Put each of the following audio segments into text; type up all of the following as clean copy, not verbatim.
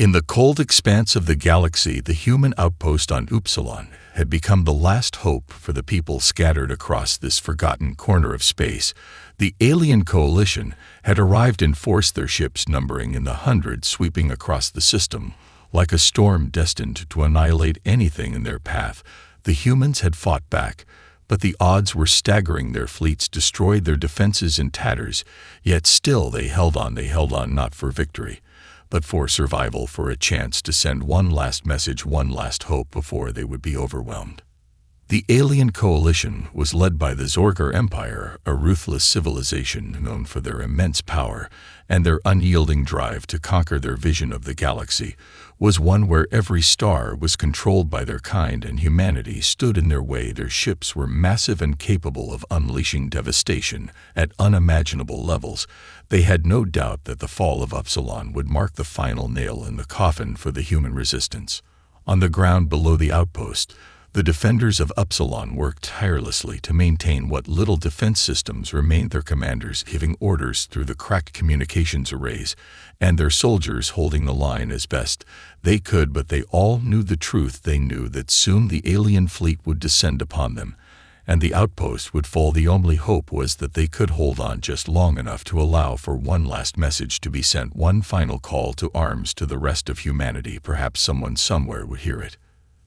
In the cold expanse of the galaxy, the human outpost on Upsilon had become the last hope for the people scattered across this forgotten corner of space. The alien coalition had arrived in force, their ships numbering in the hundreds, sweeping across the system like a storm destined to annihilate anything in their path. The humans had fought back, but the odds were staggering. Their fleets destroyed, their defenses in tatters, yet still they held on. They held on not for victory, but for survival, for a chance to send one last message, one last hope before they would be overwhelmed. The alien coalition was led by the Zorger Empire, a ruthless civilization known for their immense power, and their unyielding drive to conquer. Their vision of the galaxy was one where every star was controlled by their kind, and humanity stood in their way. Their ships were massive and capable of unleashing devastation at unimaginable levels. They had no doubt that the fall of Upsilon would mark the final nail in the coffin for the human resistance. On the ground below the outpost, the defenders of Upsilon worked tirelessly to maintain what little defense systems remained, their commanders giving orders through the cracked communications arrays, and their soldiers holding the line as best they could. But they all knew the truth. They knew that soon the alien fleet would descend upon them, and the outpost would fall. The only hope was that they could hold on just long enough to allow for one last message to be sent, one final call to arms to the rest of humanity. Perhaps someone somewhere would hear it.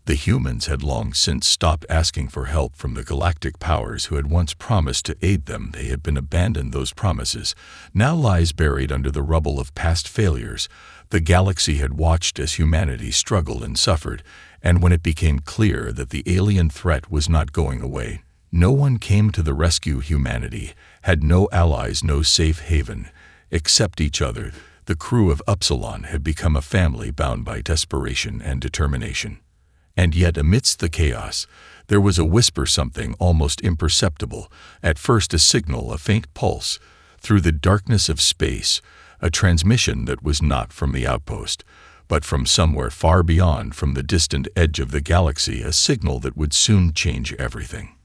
The humans had long since stopped asking for help from the galactic powers who had once promised to aid them. They had been abandoned. Those promises now lies buried under the rubble of past failures. The galaxy had watched as humanity struggled and suffered, and when it became clear that the alien threat was not going away, no one came to the rescue. Humanity had no allies, no safe haven, except each other. The crew of Upsilon had become a family bound by desperation and determination. And yet, amidst the chaos, there was a whisper, something almost imperceptible, at first a signal, a faint pulse, through the darkness of space, a transmission that was not from the outpost, but from somewhere far beyond, from the distant edge of the galaxy, a signal that would soon change everything.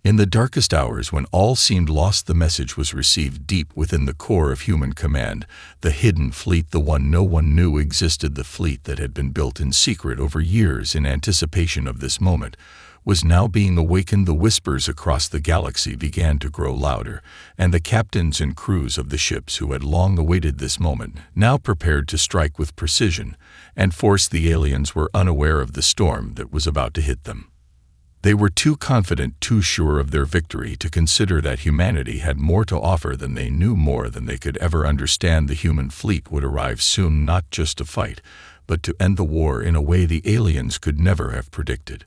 In the darkest hours, when all seemed lost, the message was received deep within the core of human command. The hidden fleet, the one no one knew existed, the fleet that had been built in secret over years in anticipation of this moment, was now being awakened. The whispers across the galaxy began to grow louder, and the captains and crews of the ships who had long awaited this moment now prepared to strike with precision and force. The aliens were unaware of the storm that was about to hit them. They were too confident, too sure of their victory, to consider that humanity had more to offer than they knew, more than they could ever understand. The human fleet would arrive soon, not just to fight, but to end the war in a way the aliens could never have predicted.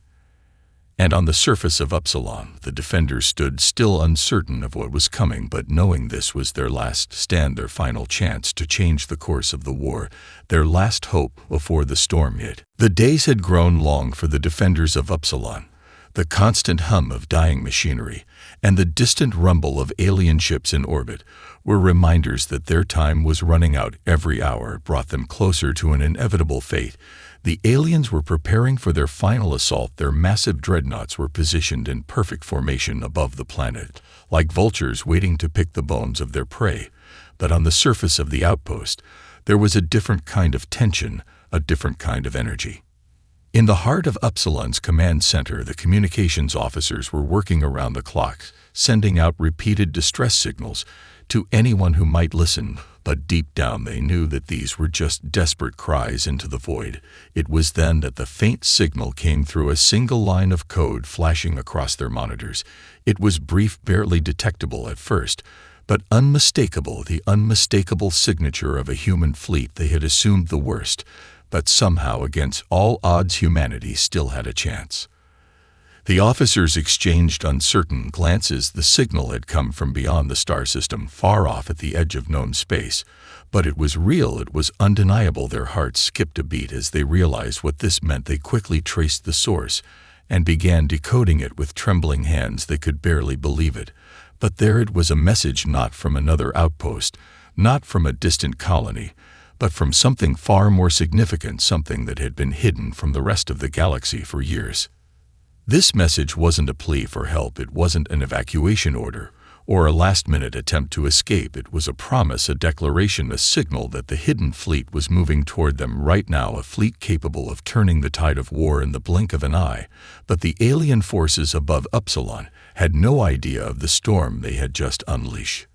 And on the surface of Upsilon, the defenders stood still, uncertain of what was coming, but knowing this was their last stand, their final chance to change the course of the war, their last hope before the storm hit. The days had grown long for the defenders of Upsilon. The constant hum of dying machinery and the distant rumble of alien ships in orbit were reminders that their time was running out. Every hour brought them closer to an inevitable fate. The aliens were preparing for their final assault. Their massive dreadnoughts were positioned in perfect formation above the planet, like vultures waiting to pick the bones of their prey. But on the surface of the outpost, there was a different kind of tension, a different kind of energy. In the heart of Upsilon's command center, the communications officers were working around the clock, sending out repeated distress signals to anyone who might listen. But deep down they knew that these were just desperate cries into the void. It was then that the faint signal came through, a single line of code flashing across their monitors. It was brief, barely detectable at first, but unmistakable, the unmistakable signature of a human fleet. They had assumed the worst, but somehow, against all odds, humanity still had a chance. The officers exchanged uncertain glances. The signal had come from beyond the star system, far off at the edge of known space. But it was real, it was undeniable. Their hearts skipped a beat as they realized what this meant. They quickly traced the source and began decoding it with trembling hands. They could barely believe it. But there it was, a message not from another outpost, not from a distant colony, but from something far more significant, something that had been hidden from the rest of the galaxy for years. This message wasn't a plea for help, it wasn't an evacuation order, or a last-minute attempt to escape. It was a promise, a declaration, a signal that the hidden fleet was moving toward them right now, a fleet capable of turning the tide of war in the blink of an eye. But the alien forces above Upsilon had no idea of the storm they had just unleashed.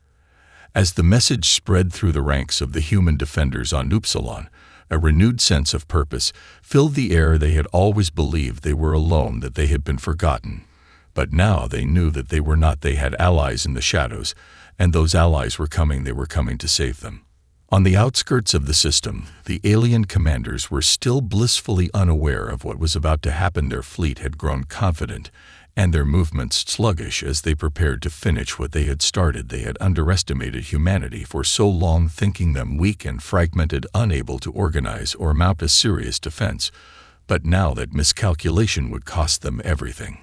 As the message spread through the ranks of the human defenders on Upsilon, a renewed sense of purpose filled the air. They had always believed they were alone, that they had been forgotten. But now they knew that they were not. They had allies in the shadows, and those allies were coming. They were coming to save them. On the outskirts of the system, the alien commanders were still blissfully unaware of what was about to happen. Their fleet had grown confident, and their movements sluggish as they prepared to finish what they had started. They had underestimated humanity for so long, thinking them weak and fragmented, unable to organize or mount a serious defense. But now that miscalculation would cost them everything.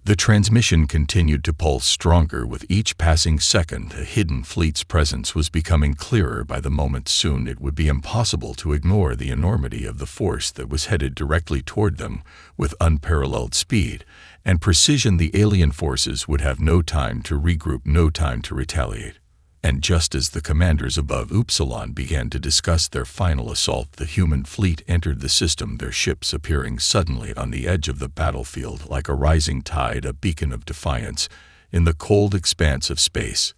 The transmission continued to pulse stronger with each passing second. The hidden fleet's presence was becoming clearer by the moment. Soon it would be impossible to ignore the enormity of the force that was headed directly toward them with unparalleled speed and precision. The alien forces would have no time to regroup, no time to retaliate. And just as the commanders above Upsilon began to discuss their final assault, the human fleet entered the system, their ships appearing suddenly on the edge of the battlefield like a rising tide, a beacon of defiance in the cold expanse of space.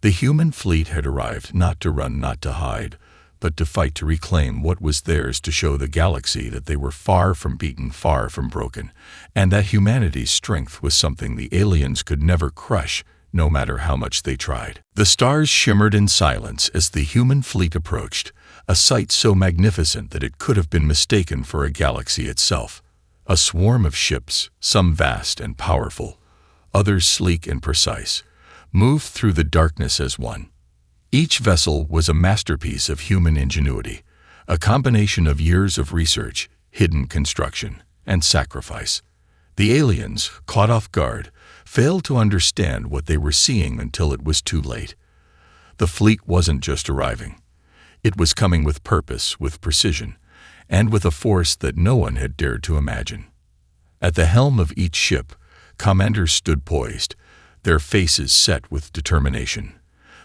The human fleet had arrived not to run, not to hide, but to fight, to reclaim what was theirs, to show the galaxy that they were far from beaten, far from broken, and that humanity's strength was something the aliens could never crush, no matter how much they tried. The stars shimmered in silence as the human fleet approached, a sight so magnificent that it could have been mistaken for a galaxy itself. A swarm of ships, some vast and powerful, others sleek and precise, moved through the darkness as one. Each vessel was a masterpiece of human ingenuity, a combination of years of research, hidden construction, and sacrifice. The aliens, caught off guard, failed to understand what they were seeing until it was too late. The fleet wasn't just arriving. It was coming with purpose, with precision, and with a force that no one had dared to imagine. At the helm of each ship, commanders stood poised, their faces set with determination.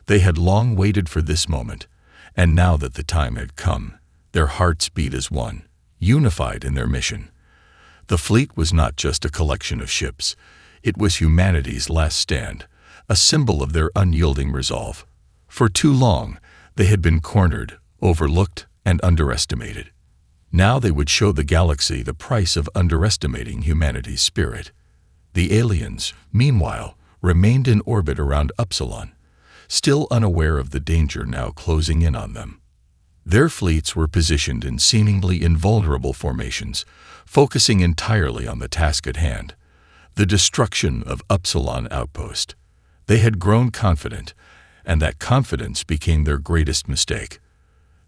They had long waited for this moment, and now that the time had come, their hearts beat as one, unified in their mission. The fleet was not just a collection of ships. It was humanity's last stand, a symbol of their unyielding resolve. For too long, they had been cornered, overlooked, and underestimated. Now they would show the galaxy the price of underestimating humanity's spirit. The aliens, meanwhile, remained in orbit around Upsilon, still unaware of the danger now closing in on them. Their fleets were positioned in seemingly invulnerable formations, focusing entirely on the task at hand, the destruction of Upsilon Outpost. They had grown confident, and that confidence became their greatest mistake.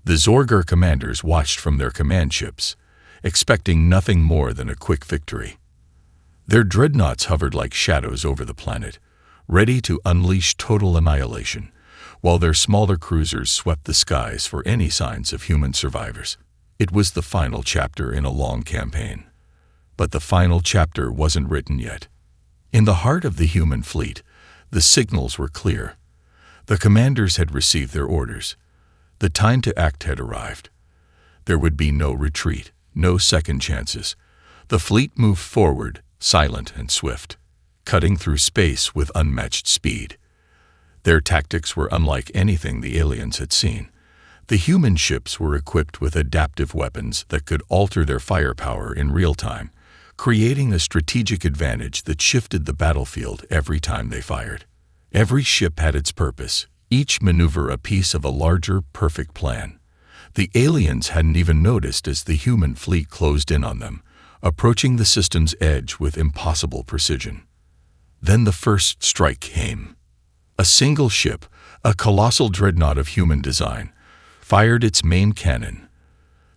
The Zorger commanders watched from their command ships, expecting nothing more than a quick victory. Their dreadnoughts hovered like shadows over the planet, ready to unleash total annihilation, while their smaller cruisers swept the skies for any signs of human survivors. It was the final chapter in a long campaign. But the final chapter wasn't written yet. In the heart of the human fleet, the signals were clear. The commanders had received their orders. The time to act had arrived. There would be no retreat, no second chances. The fleet moved forward, silent and swift, cutting through space with unmatched speed. Their tactics were unlike anything the aliens had seen. The human ships were equipped with adaptive weapons that could alter their firepower in real time, creating a strategic advantage that shifted the battlefield every time they fired. Every ship had its purpose, each maneuver a piece of a larger, perfect plan. The aliens hadn't even noticed as the human fleet closed in on them, approaching the system's edge with impossible precision. Then the first strike came. A single ship, a colossal dreadnought of human design, fired its main cannon.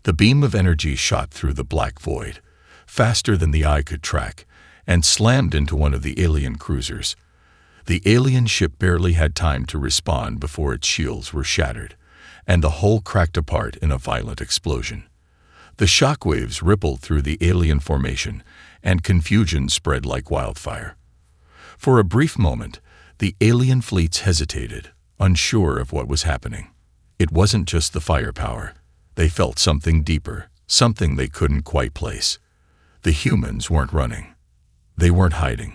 The beam of energy shot through the black void, faster than the eye could track, and slammed into one of the alien cruisers. The alien ship barely had time to respond before its shields were shattered, and the hull cracked apart in a violent explosion. The shockwaves rippled through the alien formation, and confusion spread like wildfire. For a brief moment, The alien fleets hesitated, unsure of what was happening. It wasn't just the firepower. They felt something deeper, something they couldn't quite place. The humans weren't running. They weren't hiding.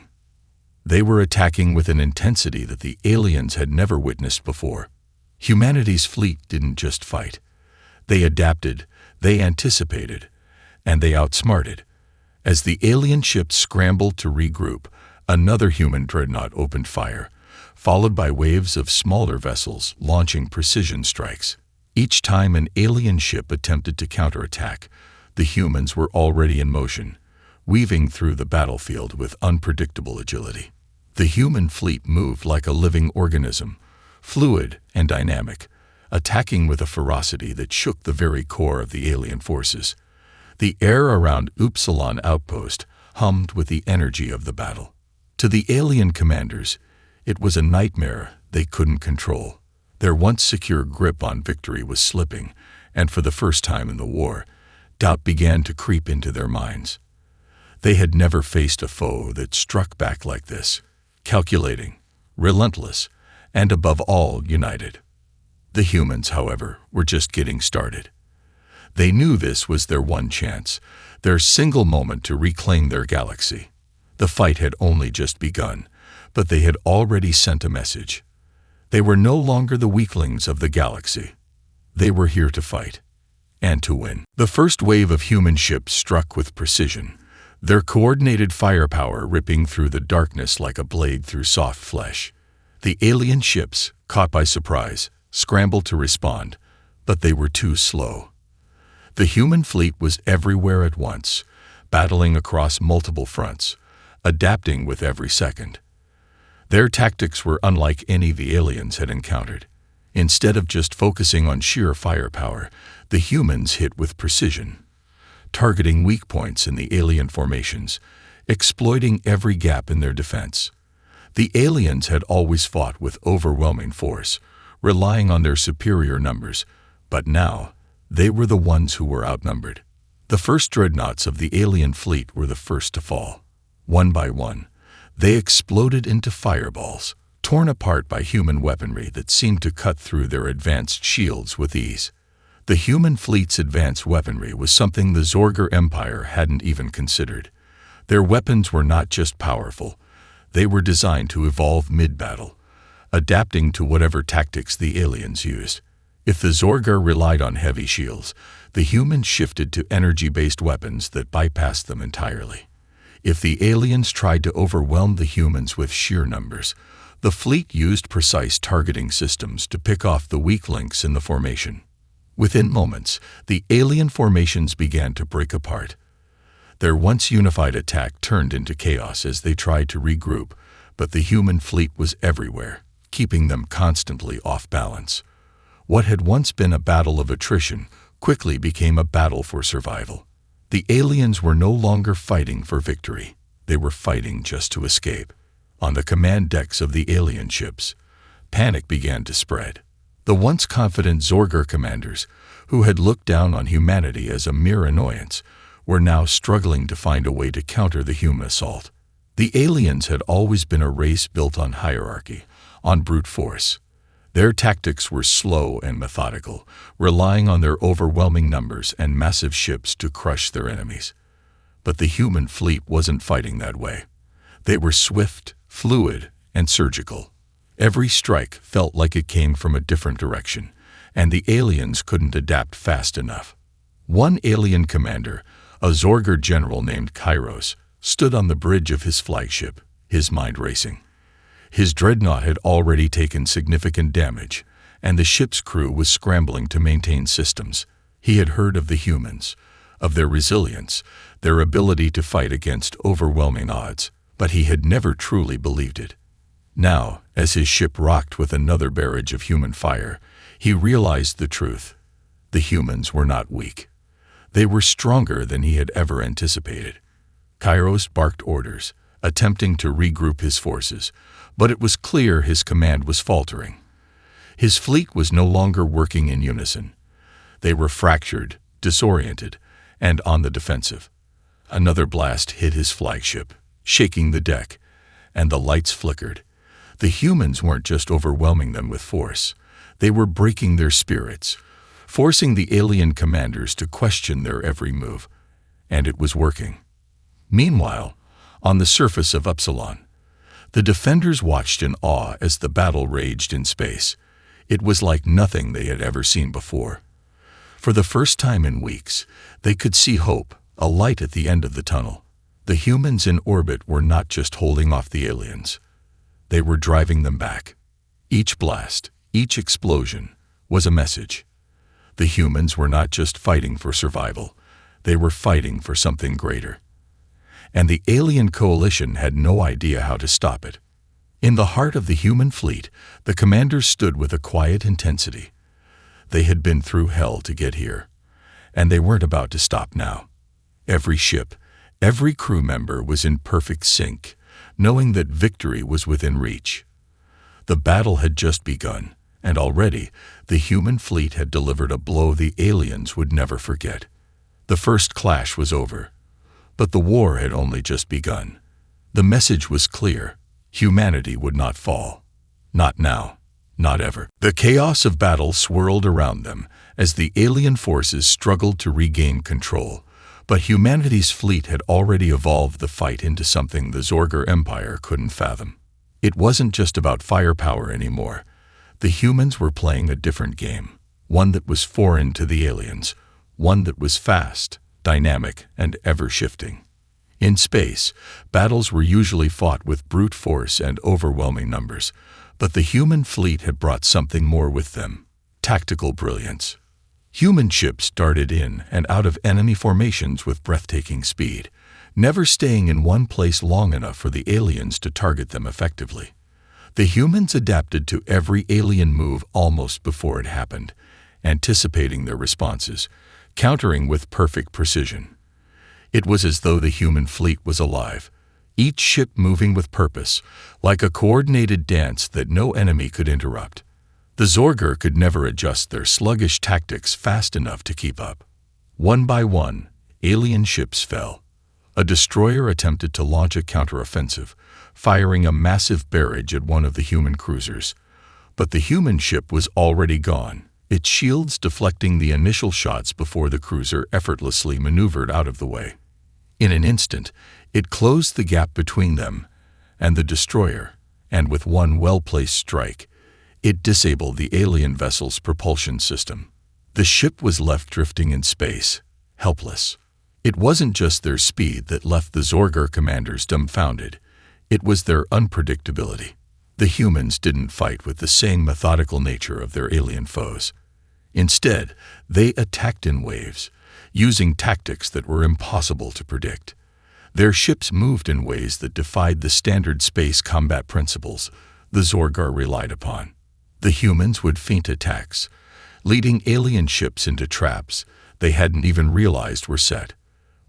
They were attacking with an intensity that the aliens had never witnessed before. Humanity's fleet didn't just fight. They adapted, they anticipated, and they outsmarted. As the alien ships scrambled to regroup, another human dreadnought opened fire, followed by waves of smaller vessels launching precision strikes. Each time an alien ship attempted to counterattack, the humans were already in motion, weaving through the battlefield with unpredictable agility. The human fleet moved like a living organism, fluid and dynamic, attacking with a ferocity that shook the very core of the alien forces. The air around Upsilon Outpost hummed with the energy of the battle. To the alien commanders, it was a nightmare they couldn't control. Their once secure grip on victory was slipping, and for the first time in the war, doubt began to creep into their minds. They had never faced a foe that struck back like this, calculating, relentless, and above all, united. The humans, however, were just getting started. They knew this was their one chance, their single moment to reclaim their galaxy. The fight had only just begun, but they had already sent a message. They were no longer the weaklings of the galaxy. They were here to fight, and to win. The first wave of human ships struck with precision, their coordinated firepower ripping through the darkness like a blade through soft flesh. The alien ships, caught by surprise, scrambled to respond, but they were too slow. The human fleet was everywhere at once, battling across multiple fronts, adapting with every second. Their tactics were unlike any the aliens had encountered. Instead of just focusing on sheer firepower, the humans hit with precision, targeting weak points in the alien formations, exploiting every gap in their defense. The aliens had always fought with overwhelming force, relying on their superior numbers, but now they were the ones who were outnumbered. The first dreadnoughts of the alien fleet were the first to fall. One by one, they exploded into fireballs, torn apart by human weaponry that seemed to cut through their advanced shields with ease. The human fleet's advanced weaponry was something the Zorger Empire hadn't even considered. Their weapons were not just powerful, they were designed to evolve mid-battle, adapting to whatever tactics the aliens used. If the Zorger relied on heavy shields, the humans shifted to energy-based weapons that bypassed them entirely. If the aliens tried to overwhelm the humans with sheer numbers, the fleet used precise targeting systems to pick off the weak links in the formation. Within moments, the alien formations began to break apart. Their once unified attack turned into chaos as they tried to regroup, but the human fleet was everywhere, keeping them constantly off balance. What had once been a battle of attrition quickly became a battle for survival. The aliens were no longer fighting for victory. They were fighting just to escape. On the command decks of the alien ships, panic began to spread. The once confident Zorger commanders, who had looked down on humanity as a mere annoyance, were now struggling to find a way to counter the human assault. The aliens had always been a race built on hierarchy, on brute force. Their tactics were slow and methodical, relying on their overwhelming numbers and massive ships to crush their enemies. But the human fleet wasn't fighting that way. They were swift, fluid, and surgical. Every strike felt like it came from a different direction, and the aliens couldn't adapt fast enough. One alien commander, a Zorger general named Kairos, stood on the bridge of his flagship, his mind racing. His dreadnought had already taken significant damage, and the ship's crew was scrambling to maintain systems. He had heard of the humans, of their resilience, their ability to fight against overwhelming odds, but he had never truly believed it. Now, as his ship rocked with another barrage of human fire, he realized the truth. The humans were not weak. They were stronger than he had ever anticipated. Kairos barked orders, attempting to regroup his forces, but it was clear his command was faltering. His fleet was no longer working in unison. They were fractured, disoriented, and on the defensive. Another blast hit his flagship, shaking the deck, and the lights flickered. The humans weren't just overwhelming them with force. They were breaking their spirits, forcing the alien commanders to question their every move. And it was working. Meanwhile, on the surface of Upsilon, the defenders watched in awe as the battle raged in space. It was like nothing they had ever seen before. For the first time in weeks, they could see hope, a light at the end of the tunnel. The humans in orbit were not just holding off the aliens. They were driving them back. Each blast, each explosion, was a message. The humans were not just fighting for survival. They were fighting for something greater. And the alien coalition had no idea how to stop it. In the heart of the human fleet, the commanders stood with a quiet intensity. They had been through hell to get here, and they weren't about to stop now. Every ship, every crew member was in perfect sync, knowing that victory was within reach. The battle had just begun, and already the human fleet had delivered a blow the aliens would never forget. The first clash was over, but the war had only just begun. The message was clear. Humanity would not fall. Not now. Not ever. The chaos of battle swirled around them as the alien forces struggled to regain control. But humanity's fleet had already evolved the fight into something the Zorger Empire couldn't fathom. It wasn't just about firepower anymore. The humans were playing a different game, one that was foreign to the aliens, one that was fast, dynamic, and ever-shifting. In space, battles were usually fought with brute force and overwhelming numbers, but the human fleet had brought something more with them: tactical brilliance. Human ships darted in and out of enemy formations with breathtaking speed, never staying in one place long enough for the aliens to target them effectively. The humans adapted to every alien move almost before it happened, anticipating their responses, countering with perfect precision. It was as though the human fleet was alive, each ship moving with purpose, like a coordinated dance that no enemy could interrupt. The Zorger could never adjust their sluggish tactics fast enough to keep up. One by one, alien ships fell. A destroyer attempted to launch a counteroffensive, firing a massive barrage at one of the human cruisers. But the human ship was already gone, its shields deflecting the initial shots before the cruiser effortlessly maneuvered out of the way. In an instant, it closed the gap between them and the destroyer, and with one well-placed strike, it disabled the alien vessel's propulsion system. The ship was left drifting in space, helpless. It wasn't just their speed that left the Zorger commanders dumbfounded. It was their unpredictability. The humans didn't fight with the same methodical nature of their alien foes. Instead, they attacked in waves, using tactics that were impossible to predict. Their ships moved in ways that defied the standard space combat principles the Zorger relied upon. The humans would feint attacks, leading alien ships into traps they hadn't even realized were set.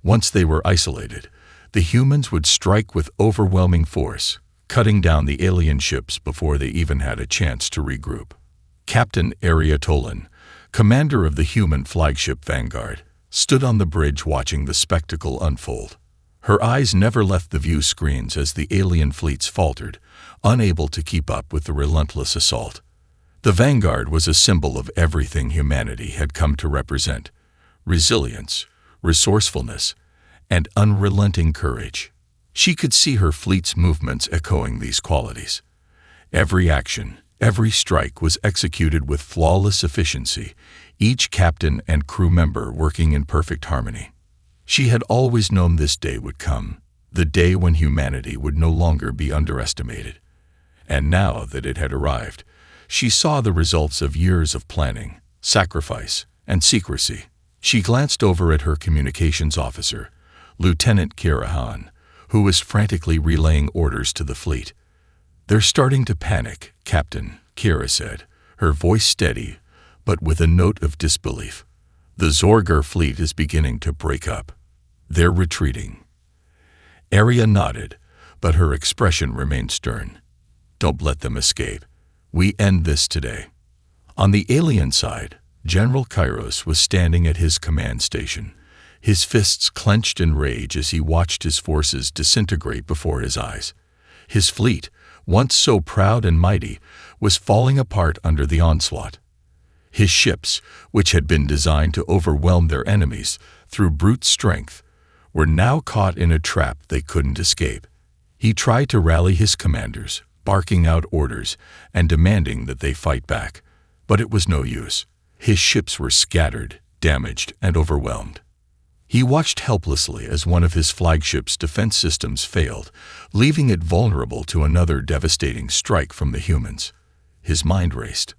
Once they were isolated, the humans would strike with overwhelming force, cutting down the alien ships before they even had a chance to regroup. Captain Ariatolan, commander of the human flagship Vanguard, stood on the bridge watching the spectacle unfold. Her eyes never left the view screens as the alien fleets faltered, unable to keep up with the relentless assault. The Vanguard was a symbol of everything humanity had come to represent: resilience, resourcefulness, and unrelenting courage. She could see her fleet's movements echoing these qualities. Every action, every strike was executed with flawless efficiency, each captain and crew member working in perfect harmony. She had always known this day would come, the day when humanity would no longer be underestimated. And now that it had arrived, she saw the results of years of planning, sacrifice, and secrecy. She glanced over at her communications officer, Lieutenant Kirahan, who was frantically relaying orders to the fleet. "They're starting to panic, Captain," Kira said, her voice steady, but with a note of disbelief. "The Zorger fleet is beginning to break up. They're retreating." Arya nodded, but her expression remained stern. "Don't let them escape. We end this today." On the alien side, General Kairos was standing at his command station, his fists clenched in rage as he watched his forces disintegrate before his eyes. His fleet, once so proud and mighty, was falling apart under the onslaught. His ships, which had been designed to overwhelm their enemies through brute strength, were now caught in a trap they couldn't escape. He tried to rally his commanders, barking out orders and demanding that they fight back, but it was no use. His ships were scattered, damaged, and overwhelmed. He watched helplessly as one of his flagship's defense systems failed, leaving it vulnerable to another devastating strike from the humans. His mind raced,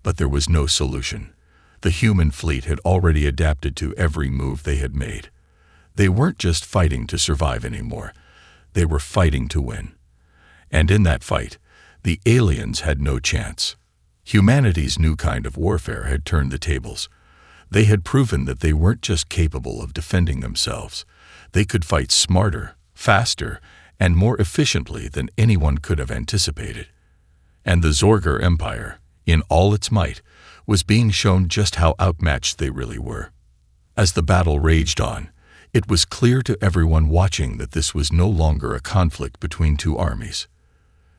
but there was no solution. The human fleet had already adapted to every move they had made. They weren't just fighting to survive anymore. They were fighting to win. And in that fight, the aliens had no chance. Humanity's new kind of warfare had turned the tables. They had proven that they weren't just capable of defending themselves. They could fight smarter, faster, and more efficiently than anyone could have anticipated. And the Zorger Empire, in all its might, was being shown just how outmatched they really were. As the battle raged on, it was clear to everyone watching that this was no longer a conflict between two armies.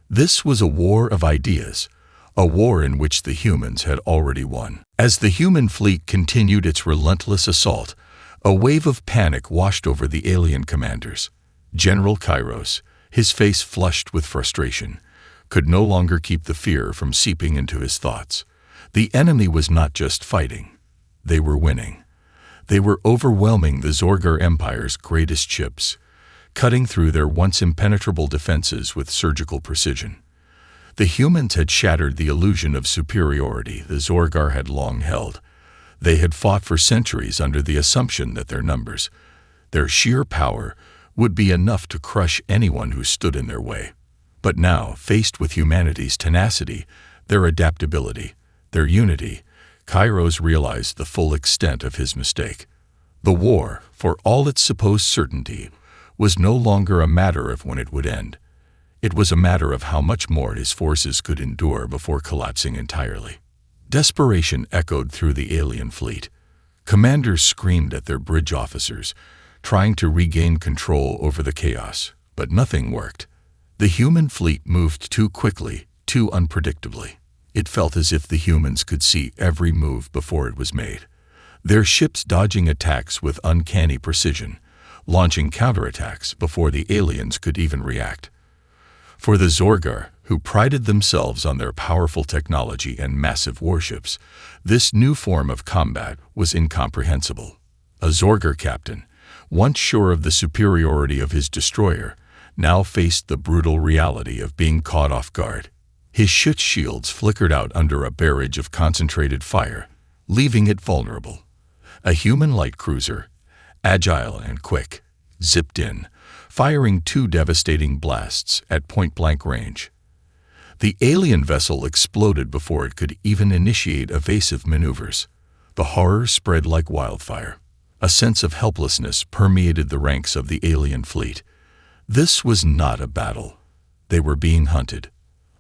This was a war of ideas, a war in which the humans had already won. As the human fleet continued its relentless assault, a wave of panic washed over the alien commanders. General Kairos, his face flushed with frustration, could no longer keep the fear from seeping into his thoughts. The enemy was not just fighting. They were winning. They were overwhelming the Zorger Empire's greatest ships, cutting through their once impenetrable defenses with surgical precision. The humans had shattered the illusion of superiority the Zorgar had long held. They had fought for centuries under the assumption that their numbers, their sheer power, would be enough to crush anyone who stood in their way. But now, faced with humanity's tenacity, their adaptability, their unity, Kairos realized the full extent of his mistake. The war, for all its supposed certainty, was no longer a matter of when it would end. It was a matter of how much more his forces could endure before collapsing entirely. Desperation echoed through the alien fleet. Commanders screamed at their bridge officers, trying to regain control over the chaos, but nothing worked. The human fleet moved too quickly, too unpredictably. It felt as if the humans could see every move before it was made. Their ships dodging attacks with uncanny precision, launching counterattacks before the aliens could even react. For the Zorgar, who prided themselves on their powerful technology and massive warships, this new form of combat was incomprehensible. A Zorgar captain, once sure of the superiority of his destroyer, now faced the brutal reality of being caught off guard. His ship's shields flickered out under a barrage of concentrated fire, leaving it vulnerable. A human light cruiser, agile and quick, zipped in, firing 2 devastating blasts at point-blank range. The alien vessel exploded before it could even initiate evasive maneuvers. The horror spread like wildfire. A sense of helplessness permeated the ranks of the alien fleet. This was not a battle. They were being hunted.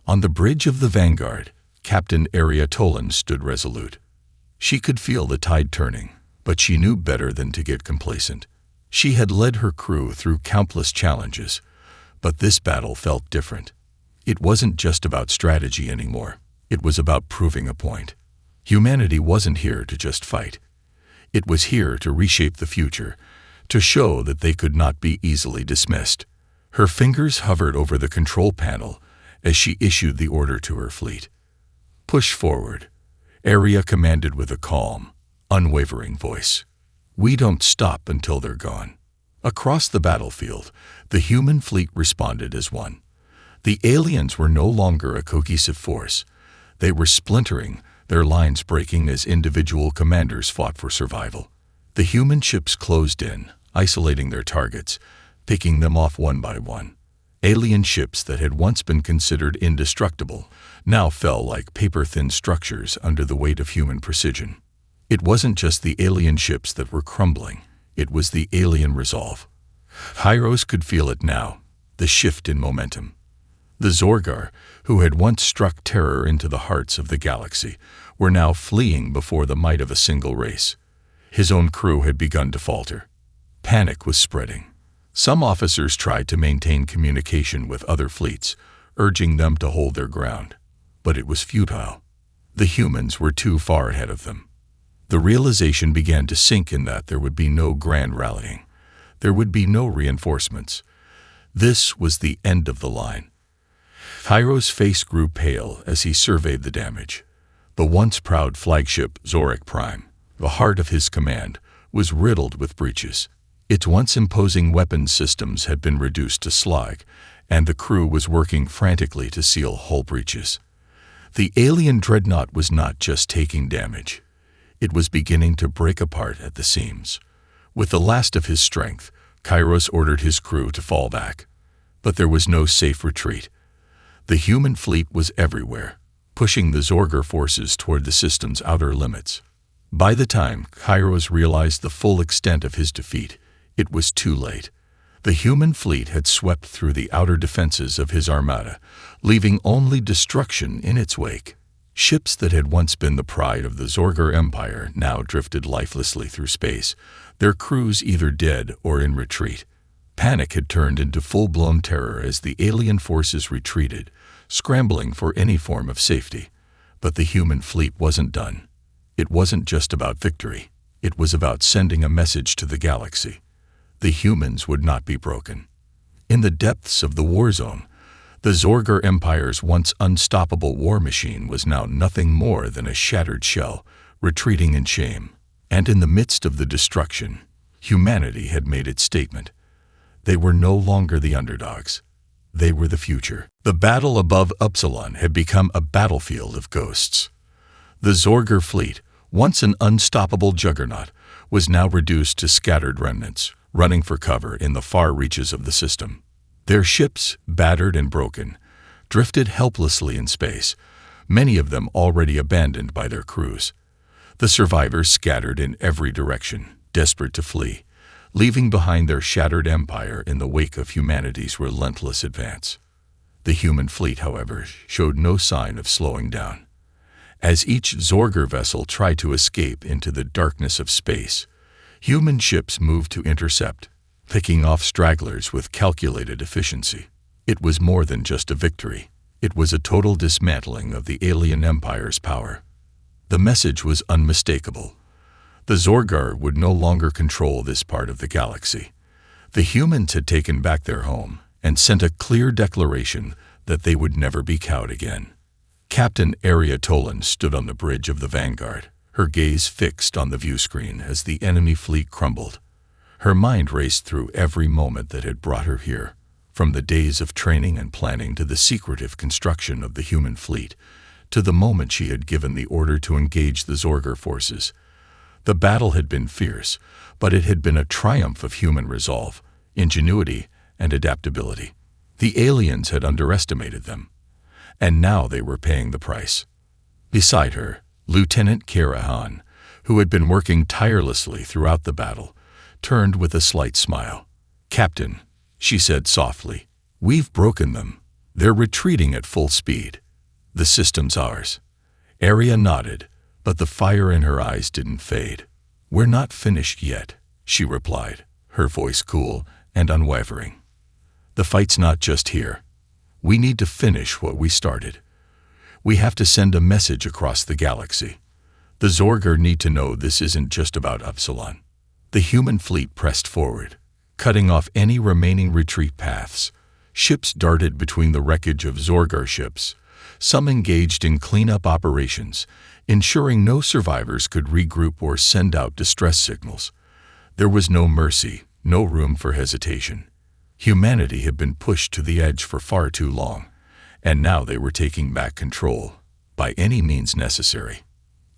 On the bridge of the Vanguard, Captain Ariatolan stood resolute. She could feel the tide turning, but she knew better than to get complacent. She had led her crew through countless challenges, but this battle felt different. It wasn't just about strategy anymore. It was about proving a point. Humanity wasn't here to just fight. It was here to reshape the future, to show that they could not be easily dismissed. Her fingers hovered over the control panel as she issued the order to her fleet. "Push forward," Aria commanded with a calm, unwavering voice. "We don't stop until they're gone." Across the battlefield, the human fleet responded as one. The aliens were no longer a cohesive force. They were splintering, their lines breaking as individual commanders fought for survival. The human ships closed in, isolating their targets, picking them off one by one. Alien ships that had once been considered indestructible now fell like paper-thin structures under the weight of human precision. It wasn't just the alien ships that were crumbling. It was the alien resolve. Kairos could feel it now, the shift in momentum. The Zorgar, who had once struck terror into the hearts of the galaxy, were now fleeing before the might of a single race. His own crew had begun to falter. Panic was spreading. Some officers tried to maintain communication with other fleets, urging them to hold their ground. But it was futile. The humans were too far ahead of them. The realization began to sink in that there would be no grand rallying. There would be no reinforcements. This was the end of the line. Cairo's face grew pale as he surveyed the damage. The once proud flagship Zorak Prime, the heart of his command, was riddled with breaches. Its once imposing weapons systems had been reduced to slag, and the crew was working frantically to seal hull breaches. The alien dreadnought was not just taking damage. It was beginning to break apart at the seams. With the last of his strength, Kairos ordered his crew to fall back. But there was no safe retreat. The human fleet was everywhere, pushing the Zorger forces toward the system's outer limits. By the time Kairos realized the full extent of his defeat, it was too late. The human fleet had swept through the outer defenses of his armada, leaving only destruction in its wake. Ships that had once been the pride of the Zorger Empire now drifted lifelessly through space, their crews either dead or in retreat. Panic had turned into full-blown terror as the alien forces retreated, scrambling for any form of safety. But the human fleet wasn't done. It wasn't just about victory. It was about sending a message to the galaxy. The humans would not be broken. In the depths of the war zone, the Zorger Empire's once unstoppable war machine was now nothing more than a shattered shell, retreating in shame. And in the midst of the destruction, humanity had made its statement. They were no longer the underdogs. They were the future. The battle above Upsilon had become a battlefield of ghosts. The Zorger fleet, once an unstoppable juggernaut, was now reduced to scattered remnants, running for cover in the far reaches of the system. Their ships, battered and broken, drifted helplessly in space, many of them already abandoned by their crews. The survivors scattered in every direction, desperate to flee, leaving behind their shattered empire in the wake of humanity's relentless advance. The human fleet, however, showed no sign of slowing down. As each Zorger vessel tried to escape into the darkness of space, human ships moved to intercept, picking off stragglers with calculated efficiency. It was more than just a victory. It was a total dismantling of the alien empire's power. The message was unmistakable. The Zorgar would no longer control this part of the galaxy. The humans had taken back their home and sent a clear declaration that they would never be cowed again. Captain Aria Tolan stood on the bridge of the Vanguard, her gaze fixed on the view screen as the enemy fleet crumbled. Her mind raced through every moment that had brought her here, from the days of training and planning to the secretive construction of the human fleet, to the moment she had given the order to engage the Zorger forces. The battle had been fierce, but it had been a triumph of human resolve, ingenuity, and adaptability. The aliens had underestimated them, and now they were paying the price. Beside her, Lieutenant Karahan, who had been working tirelessly throughout the battle, turned with a slight smile. "Captain," she said softly, "we've broken them. They're retreating at full speed. The system's ours." Aria nodded, but the fire in her eyes didn't fade. "We're not finished yet," she replied, her voice cool and unwavering. "The fight's not just here. We need to finish what we started. We have to send a message across the galaxy. The Zorger need to know this isn't just about Upsilon." The human fleet pressed forward, cutting off any remaining retreat paths. Ships darted between the wreckage of Zorgar ships. Some engaged in cleanup operations, ensuring no survivors could regroup or send out distress signals. There was no mercy, no room for hesitation. Humanity had been pushed to the edge for far too long, and now they were taking back control, by any means necessary.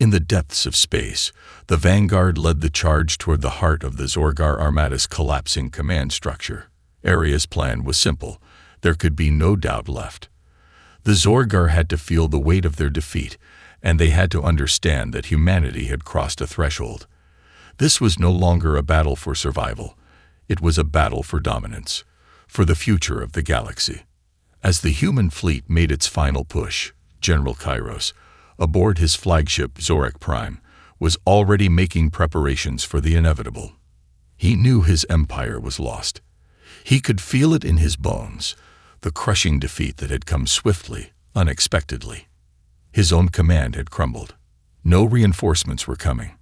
In the depths of space, the Vanguard led the charge toward the heart of the Zorgar Armada's collapsing command structure. Aria's plan was simple. There could be no doubt left. The Zorgar had to feel the weight of their defeat, and they had to understand that humanity had crossed a threshold. This was no longer a battle for survival. It was a battle for dominance, for the future of the galaxy. As the human fleet made its final push, General Kairos, aboard his flagship Zorak Prime, was already making preparations for the inevitable. He knew his empire was lost. He could feel it in his bones, the crushing defeat that had come swiftly, unexpectedly. His own command had crumbled. No reinforcements were coming.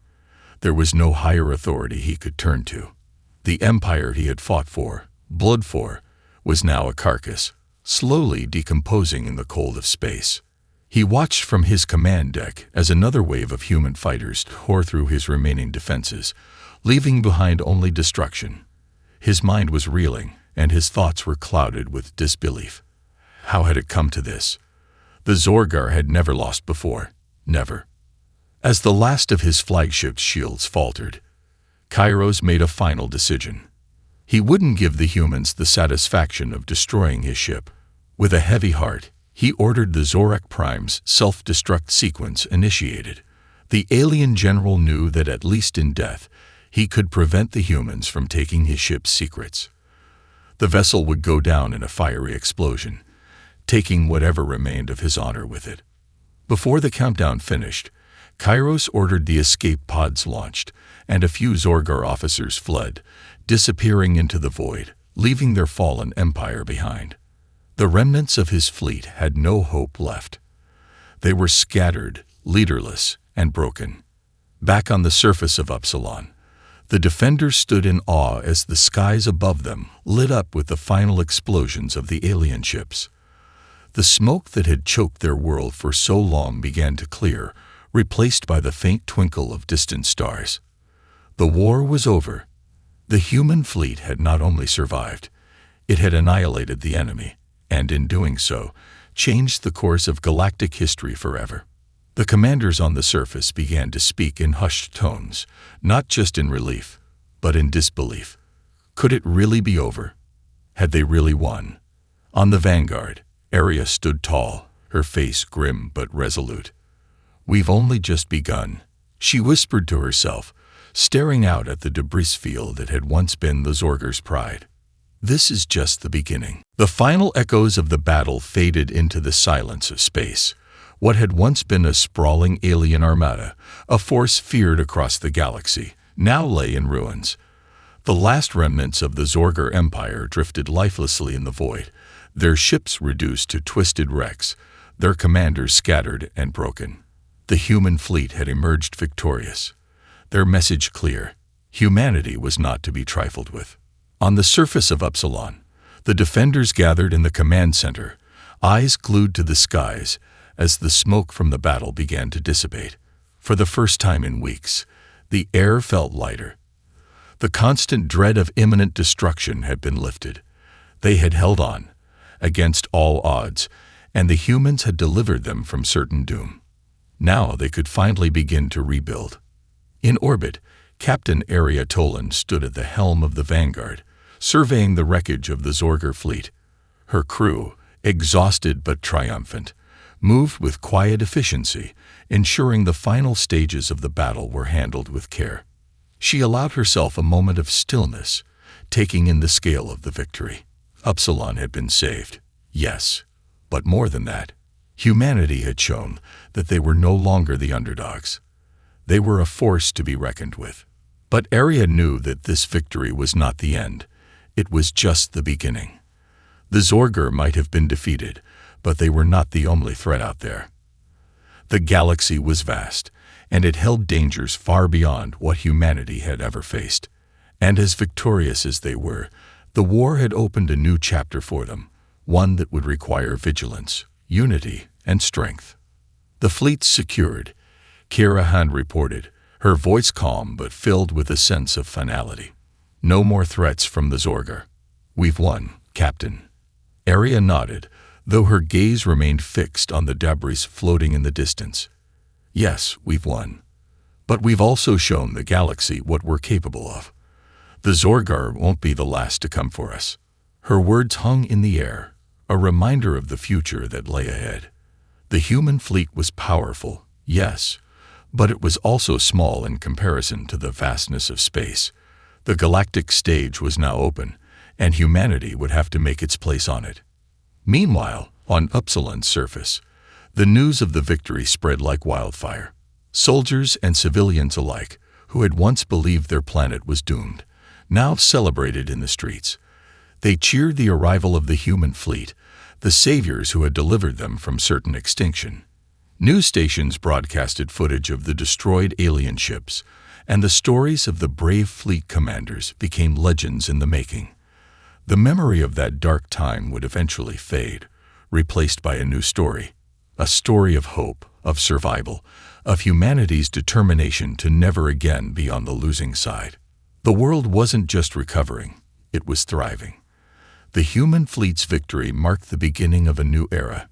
There was no higher authority he could turn to. The empire he had fought for, bled for, was now a carcass, slowly decomposing in the cold of space. He watched from his command deck as another wave of human fighters tore through his remaining defenses, leaving behind only destruction. His mind was reeling, and his thoughts were clouded with disbelief. How had it come to this? The Zorgar had never lost before. Never. As the last of his flagship's shields faltered, Kairos made a final decision. He wouldn't give the humans the satisfaction of destroying his ship. With a heavy heart, he ordered the Zorak Prime's self-destruct sequence initiated. The alien general knew that at least in death, he could prevent the humans from taking his ship's secrets. The vessel would go down in a fiery explosion, taking whatever remained of his honor with it. Before the countdown finished, Kairos ordered the escape pods launched, and a few Zorgar officers fled, disappearing into the void, leaving their fallen empire behind. The remnants of his fleet had no hope left. They were scattered, leaderless, and broken. Back on the surface of Upsilon, the defenders stood in awe as the skies above them lit up with the final explosions of the alien ships. The smoke that had choked their world for so long began to clear, replaced by the faint twinkle of distant stars. The war was over. The human fleet had not only survived, it had annihilated the enemy, and in doing so, changed the course of galactic history forever. The commanders on the surface began to speak in hushed tones, not just in relief, but in disbelief. Could it really be over? Had they really won? On the vanguard, Aria stood tall, her face grim but resolute. "We've only just begun," she whispered to herself, staring out at the debris field that had once been the Zorgar's pride. This is just the beginning. The final echoes of the battle faded into the silence of space. What had once been a sprawling alien armada, a force feared across the galaxy, now lay in ruins. The last remnants of the Zorgar Empire drifted lifelessly in the void, their ships reduced to twisted wrecks, their commanders scattered and broken. The human fleet had emerged victorious. Their message clear: humanity was not to be trifled with. On the surface of Upsilon, the defenders gathered in the command center, eyes glued to the skies as the smoke from the battle began to dissipate. For the first time in weeks, the air felt lighter. The constant dread of imminent destruction had been lifted. They had held on, against all odds, and the humans had delivered them from certain doom. Now they could finally begin to rebuild. In orbit, Captain Aria Tolan stood at the helm of the Vanguard, surveying the wreckage of the Zorgar fleet. Her crew, exhausted but triumphant, moved with quiet efficiency, ensuring the final stages of the battle were handled with care. She allowed herself a moment of stillness, taking in the scale of the victory. Upsilon had been saved, yes, but more than that. Humanity had shown that they were no longer the underdogs. They were a force to be reckoned with. But Aria knew that this victory was not the end. It was just the beginning. The Zorgar might have been defeated, but they were not the only threat out there. The galaxy was vast, and it held dangers far beyond what humanity had ever faced. And as victorious as they were, the war had opened a new chapter for them, one that would require vigilance, unity, and strength. The fleet's secured, Kirahan reported, her voice calm but filled with a sense of finality. No more threats from the Zorgar. "We've won, Captain." Aria nodded, though her gaze remained fixed on the debris floating in the distance. "Yes, we've won. But we've also shown the galaxy what we're capable of. The Zorgar won't be the last to come for us." Her words hung in the air, a reminder of the future that lay ahead. The human fleet was powerful, yes, but it was also small in comparison to the vastness of space. The galactic stage was now open, and humanity would have to make its place on it. Meanwhile, on Upsilon's surface, the news of the victory spread like wildfire. Soldiers and civilians alike, who had once believed their planet was doomed, now celebrated in the streets. They cheered the arrival of the human fleet, the saviors who had delivered them from certain extinction. News stations broadcasted footage of the destroyed alien ships, and the stories of the brave fleet commanders became legends in the making. The memory of that dark time would eventually fade, replaced by a new story. A story of hope, of survival, of humanity's determination to never again be on the losing side. The world wasn't just recovering, it was thriving. The human fleet's victory marked the beginning of a new era.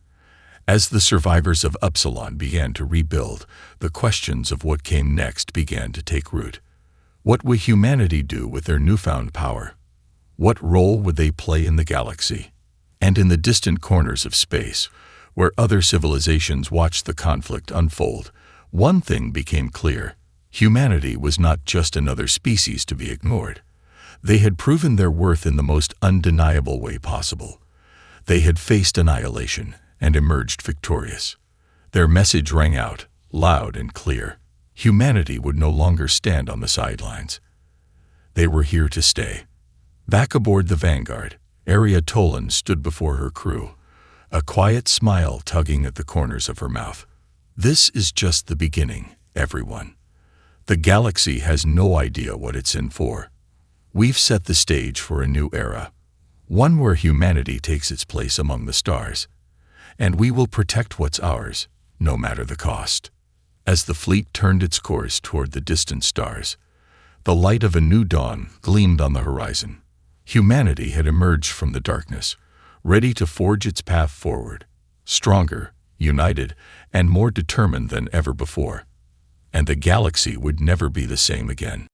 As the survivors of Upsilon began to rebuild, the questions of what came next began to take root. What would humanity do with their newfound power? What role would they play in the galaxy? And in the distant corners of space, where other civilizations watched the conflict unfold, one thing became clear. Humanity was not just another species to be ignored. They had proven their worth in the most undeniable way possible. They had faced annihilation and emerged victorious. Their message rang out, loud and clear. Humanity would no longer stand on the sidelines. They were here to stay. Back aboard the Vanguard, Aria Tolan stood before her crew, a quiet smile tugging at the corners of her mouth. This is just the beginning, everyone. The galaxy has no idea what it's in for. We've set the stage for a new era, one where humanity takes its place among the stars. And we will protect what's ours, no matter the cost. As the fleet turned its course toward the distant stars, the light of a new dawn gleamed on the horizon. Humanity had emerged from the darkness, ready to forge its path forward, stronger, united, and more determined than ever before. And the galaxy would never be the same again.